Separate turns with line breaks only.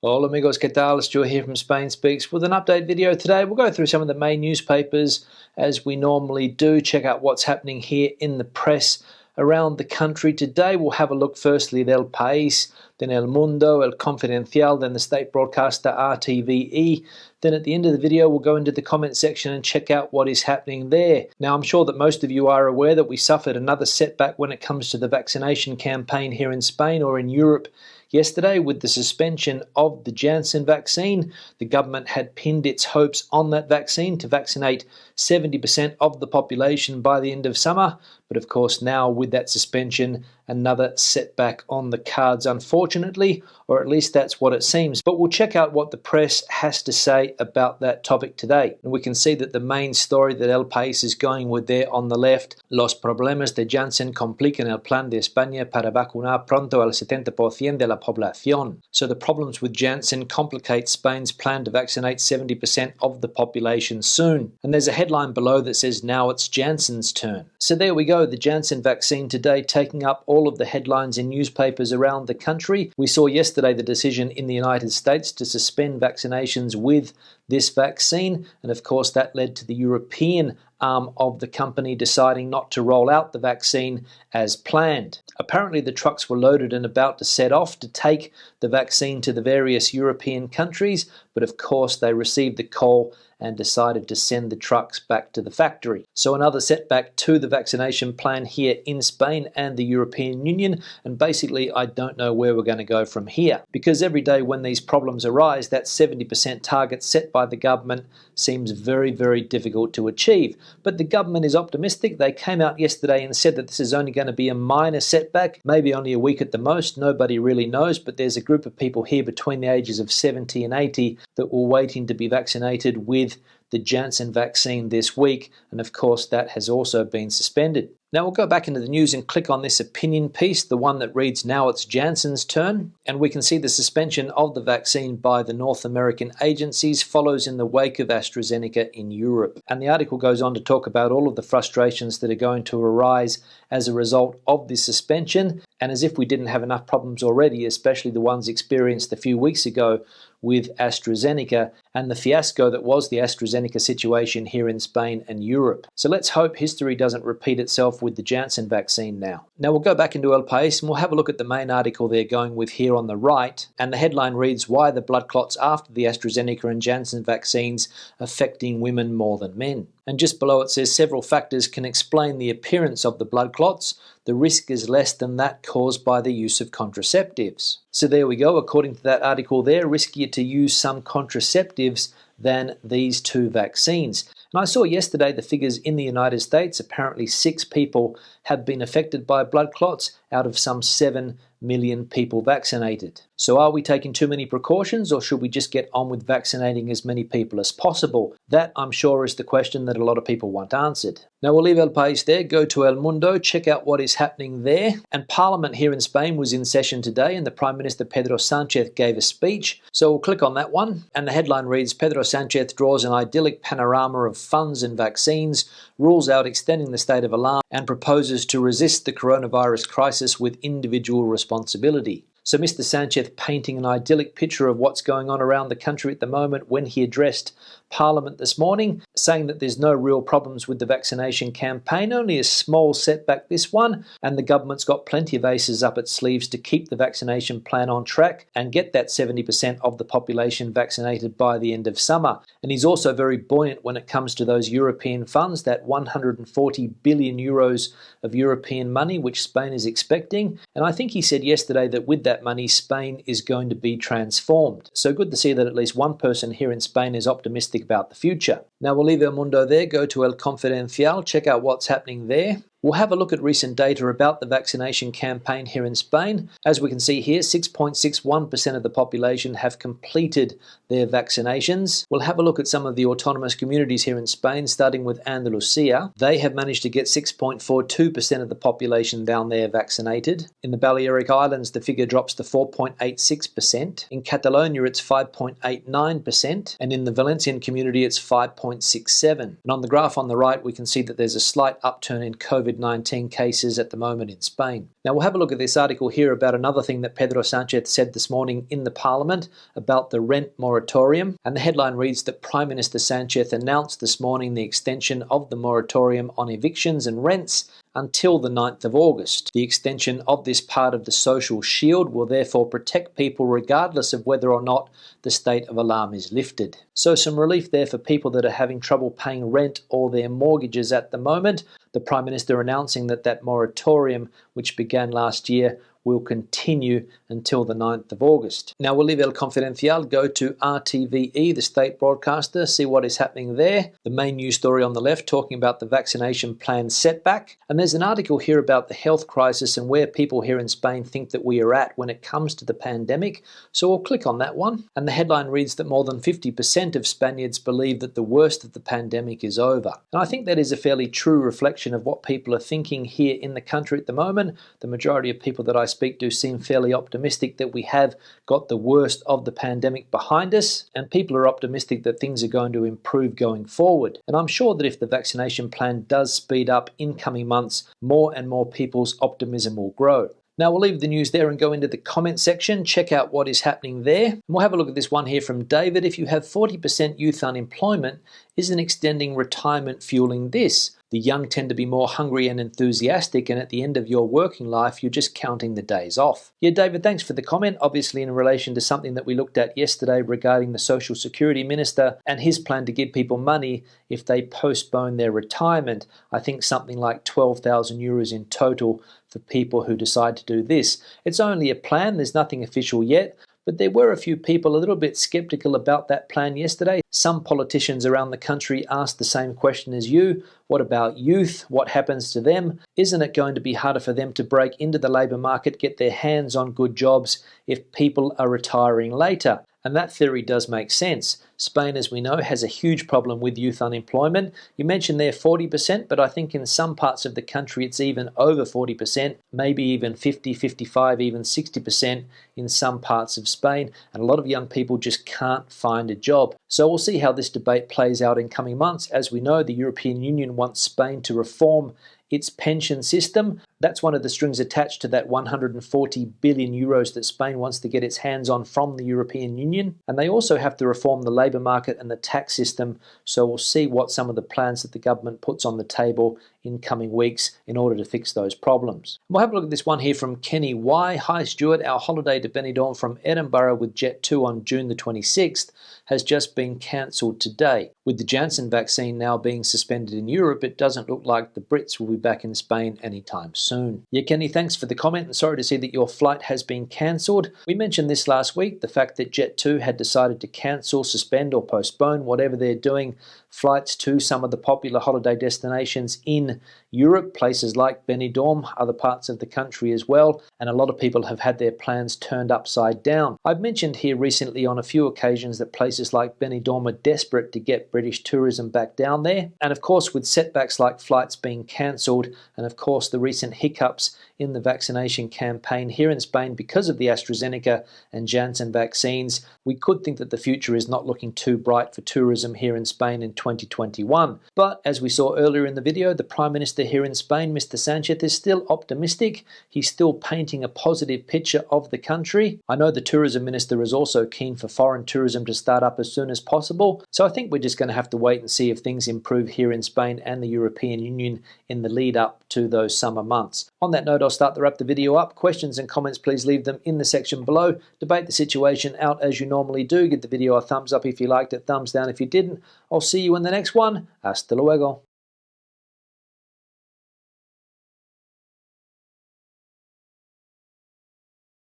Hola amigos, ¿qué tal? Stuart here from Spain Speaks with an update video today. We'll go through some of the main newspapers as we normally do, check out what's happening here in the press around the country. Today we'll have a look firstly at El País, then El Mundo, El Confidencial, then the state broadcaster RTVE. Then at the end of the video we'll go into the comment section and check out what is happening there. Now I'm sure that most of you are aware that we suffered another setback when it comes to the vaccination campaign here in Spain or in Europe. Yesterday, with the suspension of the Janssen vaccine, the government had pinned its hopes on that vaccine to vaccinate 70% of the population by the end of summer. But of course now with that suspension, another setback on the cards, unfortunately, or at least that's what it seems. But we'll check out what the press has to say about that topic today. And we can see that the main story that El País is going with there on the left, los problemas de Janssen complican el plan de España para vacunar pronto al 70% de la población. So the problems with Janssen complicate Spain's plan to vaccinate 70% of the population soon. And there's a headline below that says now it's Janssen's turn. So there we go, the Janssen vaccine today taking up all of the headlines in newspapers around the country. We saw yesterday the decision in the United States to suspend vaccinations with this vaccine, and of course that led to the European arm of the company deciding not to roll out the vaccine as planned. Apparently the trucks were loaded and about to set off to take the vaccine to the various European countries, but of course they received the call and decided to send the trucks back to the factory. So another setback to the vaccination plan here in Spain and the European Union, and basically I don't know where we're going to go from here, because every day when these problems arise, that 70% target set by the government seems very, very difficult to achieve. But the government is optimistic. They came out yesterday and said that this is only going to be a minor setback, maybe only a week at the most. Nobody really knows, but there's a group of people here between the ages of 70 and 80 that were waiting to be vaccinated with the Janssen vaccine this week, and of course that has also been suspended. Now we'll go back into the news and click on this opinion piece, the one that reads now it's Janssen's turn, and we can see the suspension of the vaccine by the North American agencies follows in the wake of AstraZeneca in Europe. And the article goes on to talk about all of the frustrations that are going to arise as a result of this suspension, and as if we didn't have enough problems already, especially the ones experienced a few weeks ago with AstraZeneca and the fiasco that was the AstraZeneca situation here in Spain and Europe. So let's hope history doesn't repeat itself with the Janssen vaccine now. Now we'll go back into El País and we'll have a look at the main article they're going with here on the right, and the headline reads, "Why the blood clots after the AstraZeneca and Janssen vaccines affecting women more than men." And just below it says several factors can explain the appearance of the blood clots. The risk is less than that caused by the use of contraceptives. So there we go, according to that article there, riskier to use some contraceptives than these two vaccines. And I saw yesterday the figures in the United States. Apparently 6 people have been affected by blood clots out of some 7 million people vaccinated. So are we taking too many precautions, or should we just get on with vaccinating as many people as possible? That, I'm sure, is the question that a lot of people want answered. Now we'll leave El País there, go to El Mundo, check out what is happening there. And Parliament here in Spain was in session today, and the Prime Minister Pedro Sánchez gave a speech. So we'll click on that one, and the headline reads, "Pedro Sánchez draws an idyllic panorama of funds and vaccines, rules out extending the state of alarm, and proposes to resist the coronavirus crisis with individual responsibility." So Mr. Sánchez painting an idyllic picture of what's going on around the country at the moment when he addressed Parliament this morning, saying that there's no real problems with the vaccination campaign, only a small setback this one, and the government's got plenty of aces up its sleeves to keep the vaccination plan on track and get that 70% of the population vaccinated by the end of summer. And he's also very buoyant when it comes to those European funds, that 140 billion euros of European money which Spain is expecting. And I think he said yesterday that with that money, Spain is going to be transformed. So good to see that at least one person here in Spain is optimistic about the future. Now we'll leave El Mundo there, go to El Confidencial, check out what's happening there. We'll have a look at recent data about the vaccination campaign here in Spain. As we can see here, 6.61% of the population have completed their vaccinations. We'll have a look at some of the autonomous communities here in Spain, starting with Andalusia. They have managed to get 6.42% of the population down there vaccinated. In the Balearic Islands, the figure drops to 4.86%. In Catalonia, it's 5.89%. And in the Valencian community, it's 5.67%. And on the graph on the right, we can see that there's a slight upturn in COVID COVID-19 cases at the moment in Spain. Now we'll have a look at this article here about another thing that Pedro Sánchez said this morning in the Parliament about the rent moratorium. And the headline reads that Prime Minister Sánchez announced this morning the extension of the moratorium on evictions and rents until the 9th of August. The extension of this part of the social shield will therefore protect people regardless of whether or not the state of alarm is lifted. So some relief there for people that are having trouble paying rent or their mortgages at the moment. The Prime Minister announcing that moratorium, which began last year, will continue until the 9th of August. Now we'll leave El Confidencial, go to RTVE, the state broadcaster, see what is happening there. The main news story on the left talking about the vaccination plan setback. And there's an article here about the health crisis and where people here in Spain think that we are at when it comes to the pandemic. So we'll click on that one. And the headline reads that more than 50% of Spaniards believe that the worst of the pandemic is over. And I think that is a fairly true reflection of what people are thinking here in the country at the moment. The majority of people that I speak to seem fairly optimistic that we have got the worst of the pandemic behind us, and people are optimistic that things are going to improve going forward. And I'm sure that if the vaccination plan does speed up in coming months, more and more people's optimism will grow. Now we'll leave the news there and go into the comment section, check out what is happening there. And we'll have a look at this one here from David. If you have 40% youth unemployment, isn't extending retirement fueling this? The young tend to be more hungry and enthusiastic, and at the end of your working life, you're just counting the days off. Yeah, David, thanks for the comment. Obviously in relation to something that we looked at yesterday regarding the Social Security Minister and his plan to give people money if they postpone their retirement. I think something like 12,000 euros in total for people who decide to do this. It's only a plan, there's nothing official yet. But there were a few people a little bit skeptical about that plan yesterday. Some politicians around the country asked the same question as you. What about youth? What happens to them? Isn't it going to be harder for them to break into the labour market, get their hands on good jobs if people are retiring later? And that theory does make sense. Spain, as we know, has a huge problem with youth unemployment. You mentioned there 40%, but I think in some parts of the country it's even over 40%, maybe even 50, 55, even 60% in some parts of Spain. And a lot of young people just can't find a job. So we'll see how this debate plays out in coming months. As we know, the European Union wants Spain to reform its pension system. That's one of the strings attached to that 140 billion euros that Spain wants to get its hands on from the European Union. And they also have to reform the labour market and the tax system. So we'll see what some of the plans that the government puts on the table in coming weeks in order to fix those problems. We'll have a look at this one here from Kenny Y. Hi Stuart, our holiday to Benidorm from Edinburgh with Jet2 on June the 26th has just been cancelled today. With the Janssen vaccine now being suspended in Europe, it doesn't look like the Brits will be back in Spain anytime soon. Yeah, Kenny, thanks for the comment and sorry to see that your flight has been cancelled. We mentioned this last week, the fact that Jet2 had decided to cancel, suspend or postpone whatever they're doing flights to some of the popular holiday destinations in Europe, places like Benidorm, other parts of the country as well, and a lot of people have had their plans turned upside down. I've mentioned here recently on a few occasions that places like Benidorm are desperate to get British tourism back down there, and of course with setbacks like flights being cancelled, and of course the recent hiccups in the vaccination campaign here in Spain because of the AstraZeneca and Janssen vaccines, we could think that the future is not looking too bright for tourism here in Spain in 2021. But as we saw earlier in the video, the Prime Minister here in Spain, Mr. Sánchez, is still optimistic. He's still painting a positive picture of the country. I know the Tourism Minister is also keen for foreign tourism to start up as soon as possible. So I think we're just going to have to wait and see if things improve here in Spain and the European Union in the lead up to those summer months. On that note, I'll start to wrap the video up. Questions and comments, please leave them in the section below. Debate the situation out as you normally do. Give the video a thumbs up if you liked it, thumbs down if you didn't. I'll see you in the next one. Hasta luego.